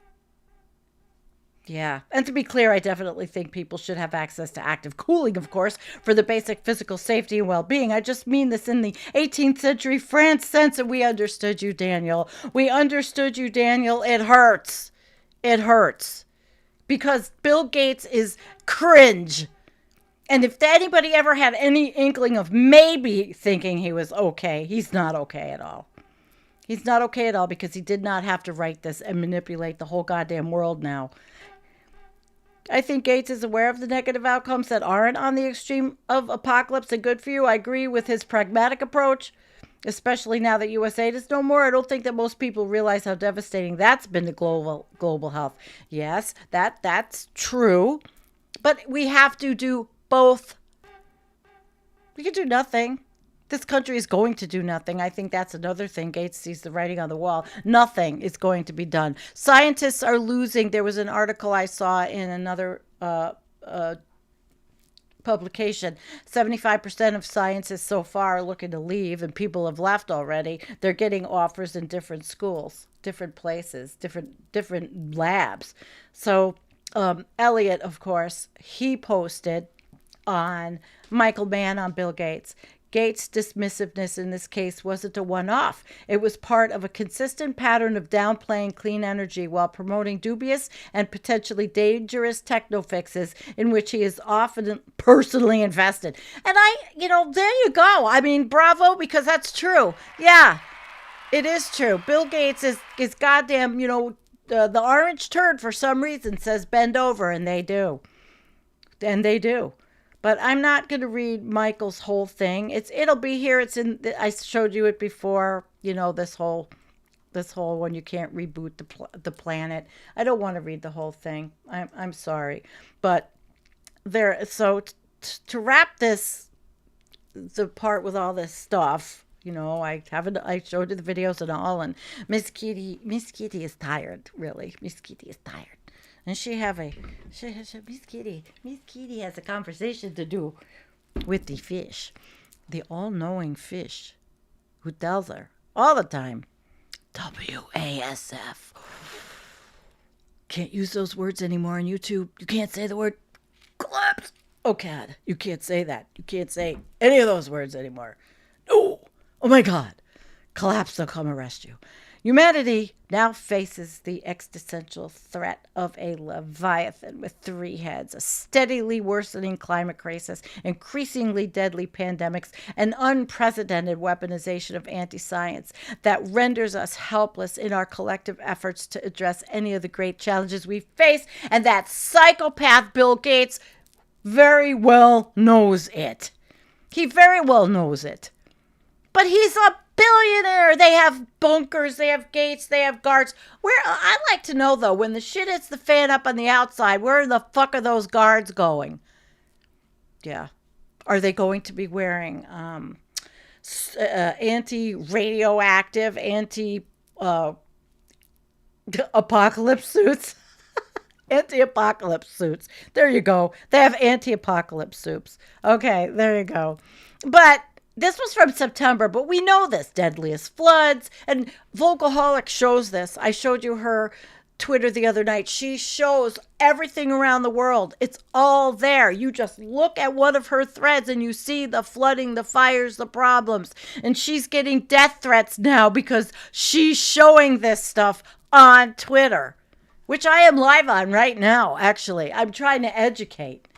S2: Yeah. And to be clear, I definitely think people should have access to active cooling, of course, for the basic physical safety and well-being. I just mean this in the 18th century France sense, and we understood you, Daniel. We understood you, Daniel. It hurts. It hurts. Because Bill Gates is cringe. And if anybody ever had any inkling of maybe thinking he was okay, he's not okay at all. He's not okay at all because he did not have to write this and manipulate the whole goddamn world now. I think Gates is aware of the negative outcomes that aren't on the extreme of apocalypse and good for you. I agree with his pragmatic approach, especially now that USAID is no more. I don't think that most people realize how devastating that's been to global health. Yes, that's true. But we have to do both. We can do nothing. This country is going to do nothing. I think that's another thing. Gates sees the writing on the wall. Nothing is going to be done. Scientists are losing. There was an article I saw in another publication. 75% of scientists so far are looking to leave, and people have left already. They're getting offers in different schools, different places, different labs. So Elliot, of course, he posted on Michael Mann on Bill Gates. Gates' dismissiveness in this case wasn't a one-off. It was part of a consistent pattern of downplaying clean energy while promoting dubious and potentially dangerous techno fixes in which he is often personally invested. And there you go. I mean, bravo, because that's true. Yeah, it is true. Bill Gates is goddamn, the orange turd for some reason says bend over, and they do. And they do. But I'm not going to read Michael's whole thing. It'll be here. I showed you it before. This whole one. You can't reboot the planet. I don't want to read the whole thing. I'm sorry, but there. So to wrap the part with all this stuff. I showed you the videos and all, and Miss Kitty is tired. Really, Miss Kitty is tired. And Miss Kitty has a conversation to do with the fish, the all-knowing fish, who tells her all the time, WASF. Can't use those words anymore on YouTube. You can't say the word collapse. Oh, God, you can't say that. You can't say any of those words anymore. No. Oh, my God. Collapse, they'll come arrest you. Humanity now faces the existential threat of a leviathan with 3 heads, a steadily worsening climate crisis, increasingly deadly pandemics, an unprecedented weaponization of anti-science that renders us helpless in our collective efforts to address any of the great challenges we face, and that psychopath Bill Gates very well knows it. He very well knows it. But he's a billionaire. They have bunkers, they have gates, they have guards. I'd like to know, though, when the shit hits the fan up on the outside, where the fuck are those guards going? Yeah. Are they going to be wearing anti-radioactive, anti-apocalypse suits? Anti-apocalypse suits. There you go. They have anti-apocalypse suits. Okay, there you go. But this was from September, but we know this. Deadliest floods. And Vocaholic shows this. I showed you her Twitter the other night. She shows everything around the world. It's all there. You just look at one of her threads and you see the flooding, the fires, the problems. And she's getting death threats now because she's showing this stuff on Twitter, which I am live on right now, actually. I'm trying to educate.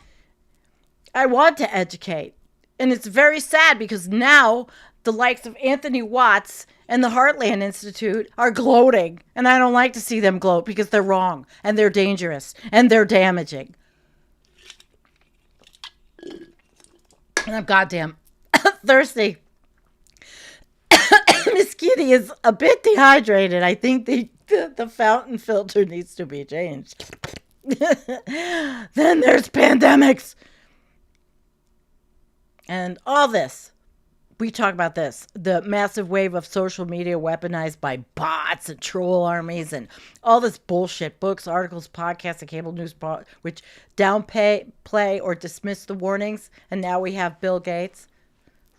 S2: I want to educate. And it's very sad because now the likes of Anthony Watts and the Heartland Institute are gloating. And I don't like to see them gloat because they're wrong and they're dangerous and they're damaging. And I'm goddamn thirsty. Miss Kitty is a bit dehydrated. I think the fountain filter needs to be changed. Then there's pandemics. And all this, we talk about this, the massive wave of social media weaponized by bots and troll armies and all this bullshit, books, articles, podcasts, and cable news, which downplay or dismiss the warnings. And now we have Bill Gates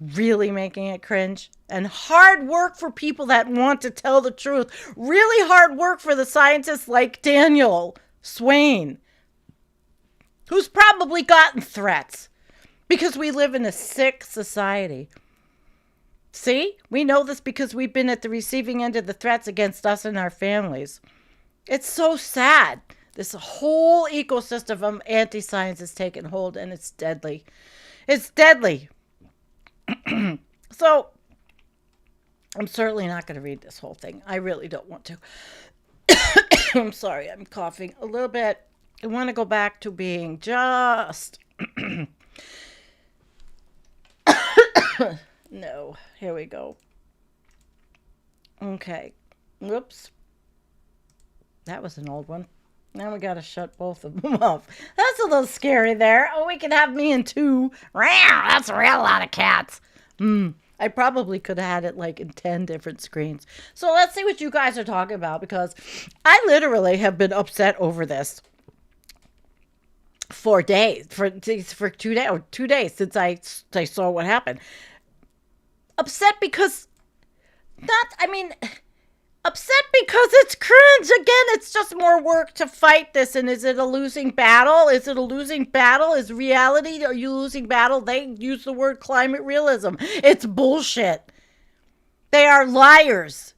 S2: really making it cringe. And hard work for people that want to tell the truth. Really hard work for the scientists like Daniel Swain, who's probably gotten threats. Because we live in a sick society. See? We know this because we've been at the receiving end of the threats against us and our families. It's so sad. This whole ecosystem of anti-science has taken hold, and it's deadly. It's deadly. So, I'm certainly not going to read this whole thing. I really don't want to. I'm sorry, I'm coughing a little bit. I want to go back to being just... No, here we go. Okay. Whoops. That was an old one. Now we got to shut both of them off. That's a little scary there. Oh, we can have me and 2. Rawr, that's a real lot of cats. I probably could have had it like in 10 different screens. So let's see what you guys are talking about, because I literally have been upset over this for days, for 2 days since I saw what happened. Upset because upset because it's cringe. Again, it's just more work to fight this. And is it a losing battle? Is it a losing battle? Is reality, are you losing battle? They use the word climate realism. It's bullshit. They are liars.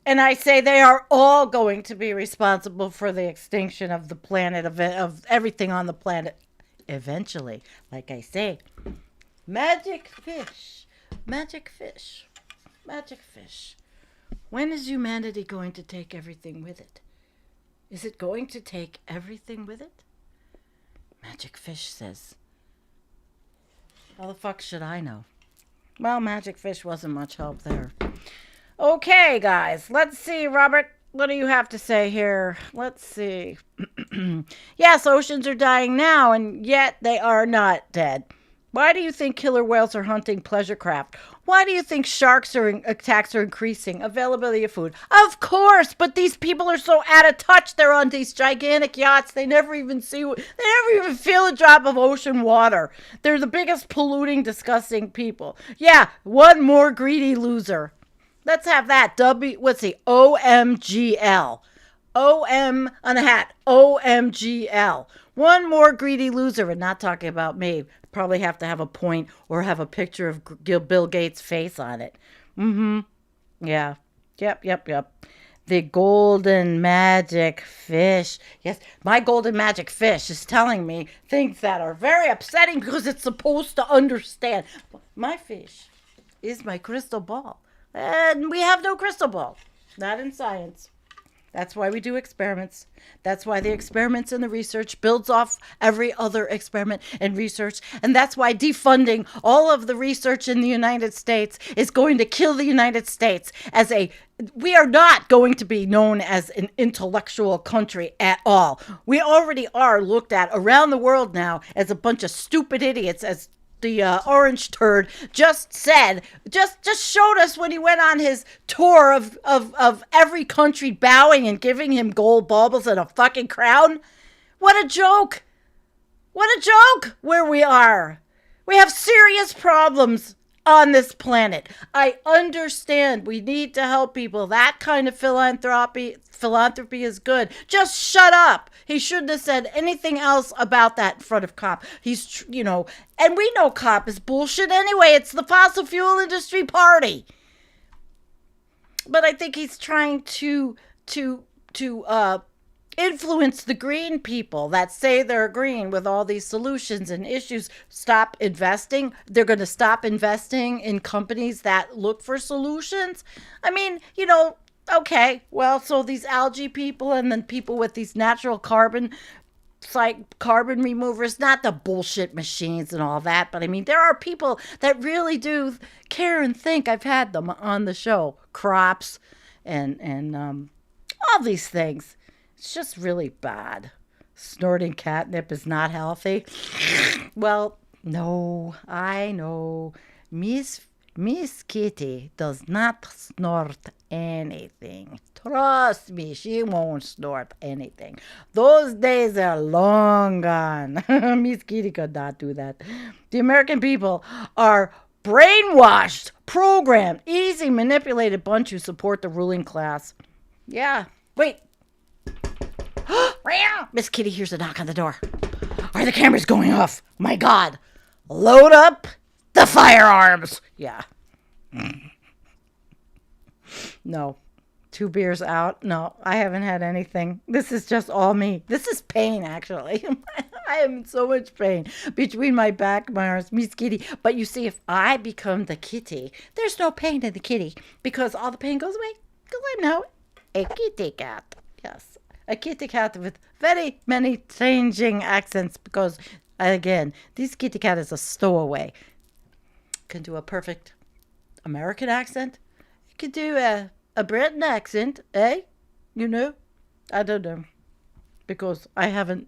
S2: And I say they are all going to be responsible for the extinction of the planet, of everything on the planet. Eventually, like I say, magic fish, magic fish, magic fish. When is humanity going to take everything with it? Is it going to take everything with it? Magic Fish says. How the fuck should I know? Well, Magic Fish wasn't much help there. Okay, guys. Let's see, Robert. What do you have to say here? Let's see. Yes, oceans are dying now, and yet they are not dead. Why do you think killer whales are hunting pleasure craft? Why do you think attacks are increasing? Availability of food. Of course, but these people are so out of touch. They're on these gigantic yachts. They never even feel a drop of ocean water. They're the biggest polluting, disgusting people. Yeah, one more greedy loser. Let's have that. OMGL. OM on a hat. OMGL. One more greedy loser, and not talking about me. Probably have to have a point or have a picture of Bill Gates' face on it. Yeah. Yep. The golden magic fish. Yes, my golden magic fish is telling me things that are very upsetting because it's supposed to understand. My fish is my crystal ball. And we have no crystal ball. Not in science. That's why we do experiments. That's why the experiments and the research builds off every other experiment and research. And that's why defunding all of the research in the United States is going to kill the United States we are not going to be known as an intellectual country at all. We already are looked at around the world now as a bunch of stupid idiots, as the orange turd just showed us when he went on his tour of every country bowing and giving him gold baubles and a fucking crown. What a joke. What a joke where we are. We have serious problems on this planet. I understand we need to help people. That kind of philanthropy is good. Just shut up. He shouldn't have said anything else about that in front of COP. And we know COP is bullshit anyway. It's the fossil fuel industry party. But I think he's trying to influence the green people that say they're agreeing with all these solutions and issues. Stop investing. They're going to stop investing in companies that look for solutions. I mean, okay, well, so these algae people and then people with these natural carbon removers, not the bullshit machines and all that, but I mean, there are people that really do care and think. I've had them on the show. Crops and all these things. It's just really bad. Snorting catnip is not healthy. Well, no, I know. Miss Kitty does not snort anything. Trust me, she won't snort anything. Those days are long gone. Miss Kitty could not do that. The American people are brainwashed, programmed, easy manipulated bunch who support the ruling class. Yeah. Wait. Miss Kitty hears a knock on the door. Are the cameras going off? My God. Load up the firearms. Yeah. No. 2 beers out. No, I haven't had anything. This is just all me. This is pain, actually. I am in so much pain between my back, my arms, Miss Kitty. But you see, if I become the kitty, there's no pain in the kitty because all the pain goes away because I'm now a kitty cat. Yes. A kitty cat with very many changing accents because, again, this kitty cat is a stowaway. Can do a perfect American accent. You could do a Britain accent, eh? I don't know. Because I haven't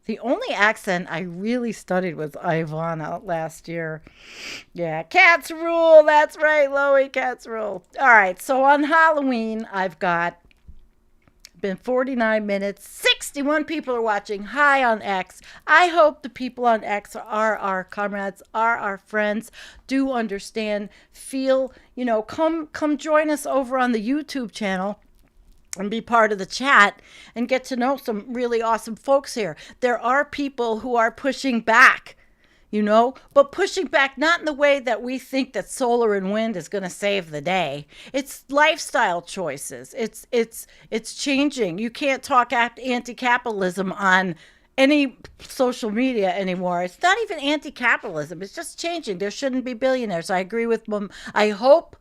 S2: The only accent I really studied was Ivana last year. Yeah, cats rule. That's right, Loie, cats rule. All right, so on Halloween, I've got been 49 minutes. 61 people are watching. Hi on X. I hope the people on X are our comrades, are our friends, do understand, feel, come join us over on the YouTube channel and be part of the chat and get to know some really awesome folks here. There are people who are pushing back, but pushing back not in the way that we think that solar and wind is going to save the day. It's lifestyle choices. It's changing. You can't talk anti-capitalism on any social media anymore. It's not even anti-capitalism. It's just changing. There shouldn't be billionaires. I agree with them. I hope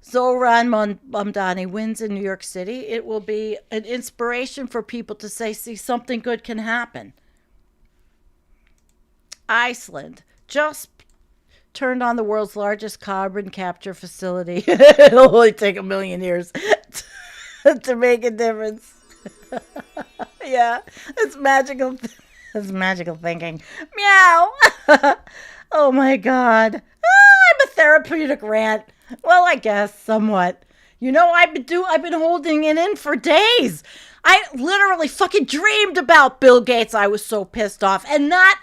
S2: Zohran Mamdani wins in New York City. It will be an inspiration for people to say, see, something good can happen. Iceland just turned on the world's largest carbon capture facility. It'll only take 1 million years to make a difference. Yeah, it's magical. It's magical thinking. Meow. Oh my God. I'm a therapeutic rant. Well, I guess somewhat. I've been holding it in for days. I literally fucking dreamed about Bill Gates. I was so pissed off, and not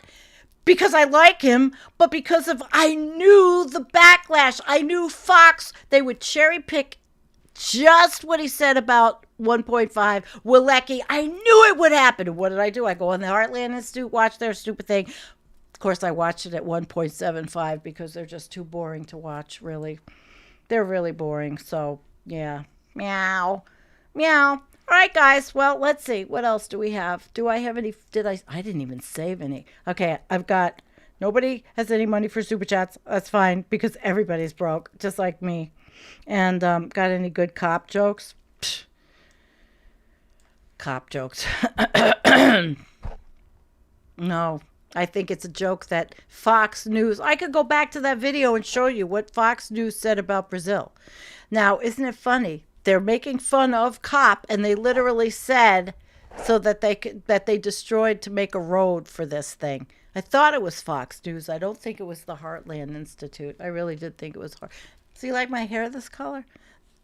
S2: because I like him, but because I knew the backlash. I knew Fox, they would cherry pick just what he said about 1.5. Wilecki, I knew it would happen. And what did I do? I go on the Heartland Institute, watch their stupid thing. Of course, I watched it at 1.75 because they're just too boring to watch, really. They're really boring. So, yeah. Meow. Meow. All right, guys. Well, let's see. What else do we have? Do I have any? I didn't even save any. Okay, I've got, nobody has any money for Super Chats. That's fine, because everybody's broke, just like me. And got any good cop jokes? Psh. Cop jokes. No, I think it's a joke that Fox News, I could go back to that video and show you what Fox News said about Brazil. Now, isn't it funny? They're making fun of cop, and they literally said so that they destroyed to make a road for this thing. I thought it was Fox News. I don't think it was the Heartland Institute. I really did think it was. See, you like my hair this color?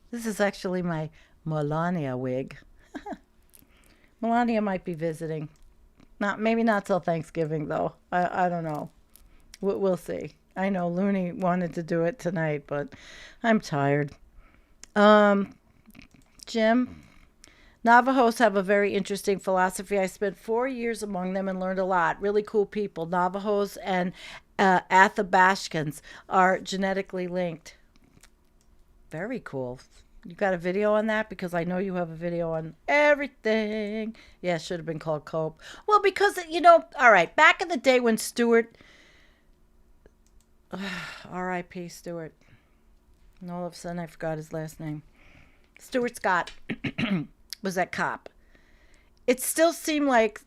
S2: This is actually my Melania wig. Melania might be visiting. Maybe not till Thanksgiving, though. I don't know. We'll see. I know Looney wanted to do it tonight, but I'm tired. Jim, Navajos have a very interesting philosophy. I spent 4 years among them and learned a lot. Really cool people. Navajos and Athabascans are genetically linked. Very cool. You got a video on that? Because I know you have a video on everything. Yeah, it should have been called Cope. Well, because, all right, back in the day when Stewart, R.I.P. Stewart, and all of a sudden I forgot his last name. Stuart Scott was that cop. It still seemed like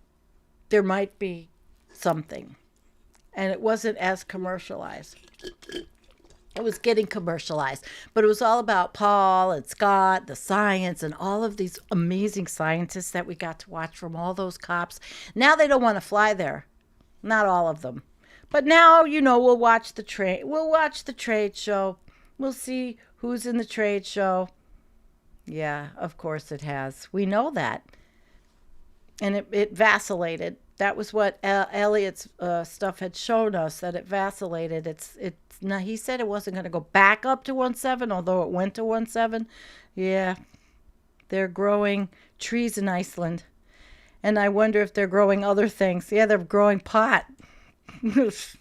S2: there might be something, and it wasn't as commercialized. It was getting commercialized, but it was all about Paul and Scott, the science, and all of these amazing scientists that we got to watch from all those cops. Now they don't want to fly there. Not all of them. But now, we'll watch the trade. We'll watch the trade show. We'll see who's in the trade show. Yeah, of course it has. We know that. And it vacillated. That was what Elliot's stuff had shown us, that it vacillated. Now, he said it wasn't going to go back up to 1.7, although it went to 1.7. Yeah, they're growing trees in Iceland. And I wonder if they're growing other things. Yeah, they're growing pot. There's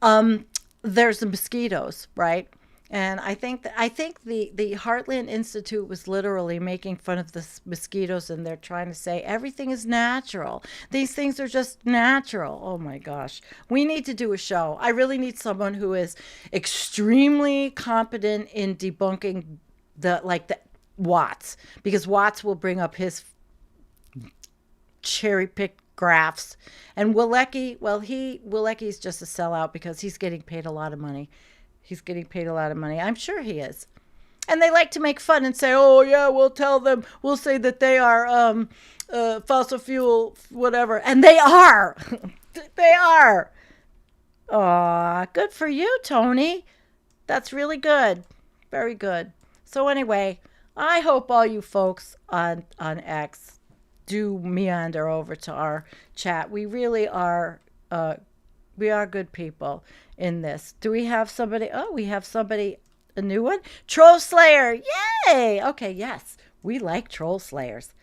S2: the mosquitoes, right? And I think the Heartland Institute was literally making fun of the mosquitoes, and they're trying to say everything is natural. These things are just natural. Oh my gosh. We need to do a show. I really need someone who is extremely competent in debunking the Watts, because Watts will bring up his cherry-picked graphs. And Wilecki, Wilecki's just a sellout because he's getting paid a lot of money. He's getting paid a lot of money. I'm sure he is. And they like to make fun and say, oh, yeah, we'll say that they are fossil fuel, whatever. And they are. They are. Aw, good for you, Tony. That's really good. Very good. So anyway, I hope all you folks on X do meander over to our chat. We really are, we are good people in this. Do we have somebody? Oh, we have somebody, a new one? Troll Slayer. Yay. Okay, yes. We like Troll Slayers.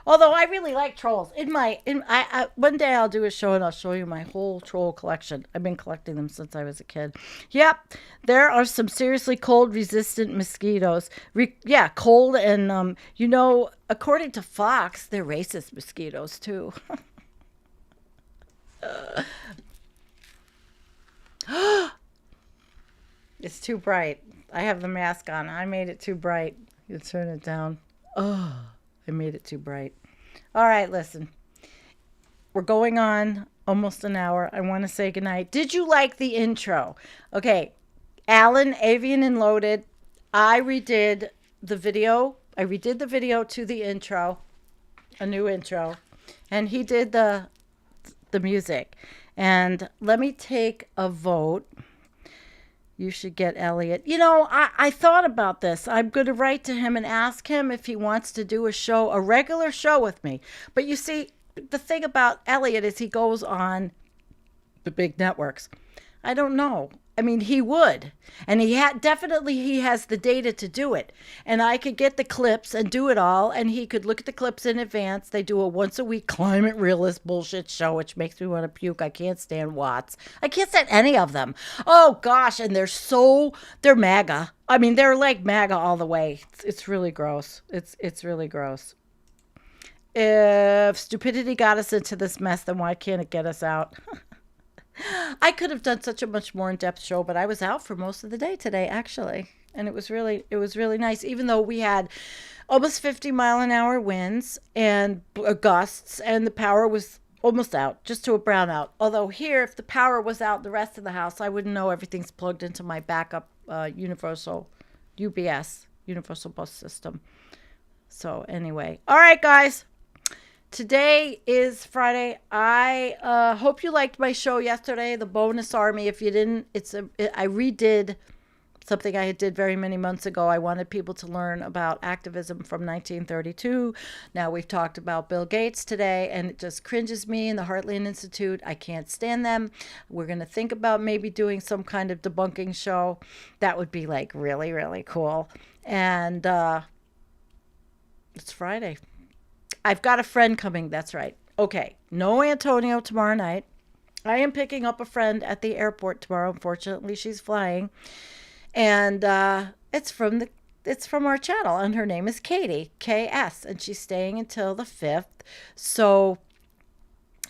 S2: Although I really like trolls. One day I'll do a show and I'll show you my whole troll collection. I've been collecting them since I was a kid. Yep, there are some seriously cold-resistant mosquitoes. Cold and, according to Fox, they're racist mosquitoes, too. It's too bright. I have the mask on. I made it too bright. You turn it down. Oh. I made it too bright. All right, listen. We're going on almost an hour. I want to say goodnight. Did you like the intro? Okay, Alan, Avian and Loaded. I redid the video. To the intro, a new intro, and he did the music. And let me take a vote. You should get Elliot. I thought about this. I'm going to write to him and ask him if he wants to do a regular show with me. But you see, the thing about Elliot is he goes on the big networks. I don't know. I mean, he would. And he has the data to do it. And I could get the clips and do it all. And he could look at the clips in advance. They do a once a week climate realist bullshit show, which makes me want to puke. I can't stand Watts. I can't stand any of them. Oh, gosh. And they're MAGA. I mean, they're like MAGA all the way. It's really gross. It's really gross. If stupidity got us into this mess, then why can't it get us out? I could have done such a much more in-depth show, but I was out for most of the day today, actually. And it was really nice, even though we had almost 50-mile-an-hour winds and gusts, and the power was almost out, just to a brownout. Although here, if the power was out the rest of the house, I wouldn't know everything's plugged into my backup universal bus system. So anyway, all right, guys. Today is Friday. I hope you liked my show yesterday, The Bonus Army. If you didn't, I redid something I did very many months ago. I wanted people to learn about activism from 1932. Now we've talked about Bill Gates today, and it just cringes me and the Heartland Institute. I can't stand them. We're going to think about maybe doing some kind of debunking show. That would be like really, really cool. And it's Friday. I've got a friend coming. That's right. Okay. No Antonio tomorrow night. I am picking up a friend at the airport tomorrow. Unfortunately, she's flying. And it's from our channel. And her name is Katie, KS. And she's staying until the 5th. So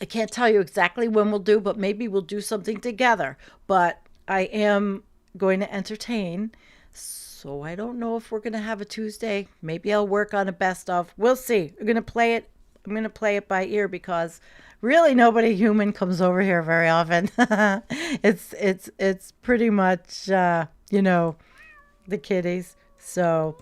S2: I can't tell you exactly when we'll do, but maybe we'll do something together. But I am going to entertain. So I don't know if we're going to have a Tuesday. Maybe I'll work on a best of. We'll see. I'm going to play it by ear because really nobody human comes over here very often. It's pretty much, the kiddies. So,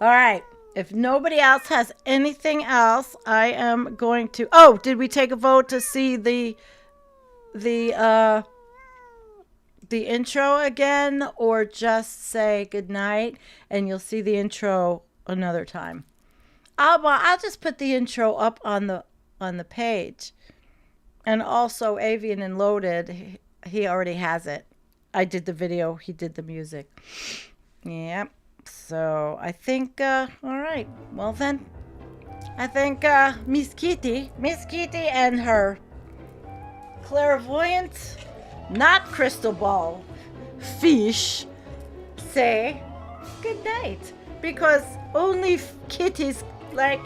S2: all right. If nobody else has anything else, I am going to... Oh, did we take a vote to see the intro again, or just say goodnight and you'll see the intro another time? I'll just put the intro up on the page. And also Avian and Loaded, he already has it. I did the video, he did the music. Yep. So I think all right. Well then, I think Miss Kitty and her clairvoyant, not crystal ball, fish say good night, because only kitties like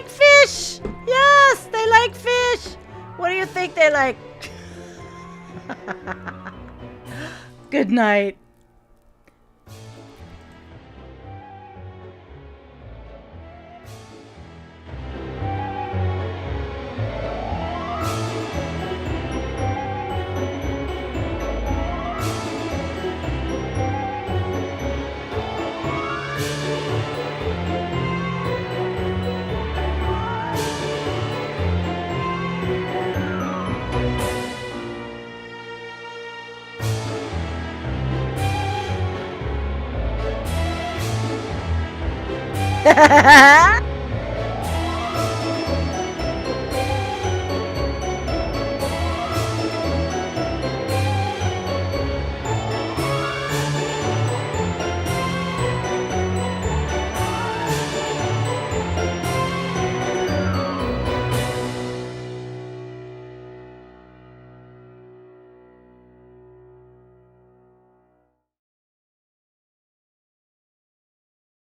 S2: fish. Yes, they like fish. What do you think they like? Good night.